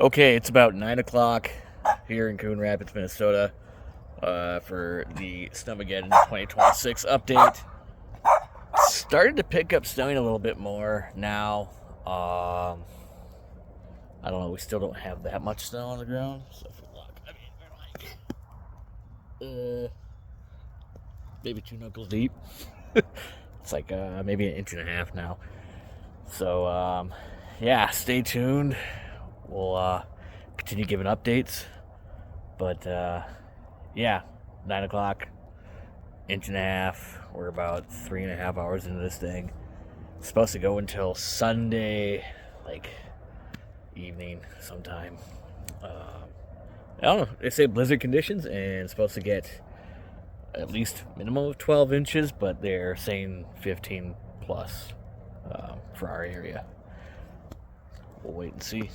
Okay, it's about 9 o'clock here in Coon Rapids, Minnesota, for the Snowmageddon 2026 update. Started to pick up snowing a little bit more now. I don't know, we still don't have that much snow on the ground. So if we look, I mean, we're like, maybe 2 knuckles deep. It's like maybe an inch and a half now. So, yeah, stay tuned. We'll continue giving updates. But yeah, 9 o'clock, inch and a half. We're about 3.5 hours into this thing. It's supposed to go until Sunday, like evening sometime. I don't know. They say blizzard conditions and it's supposed to get at least minimum of 12 inches, but they're saying 15 plus for our area. We'll wait and see.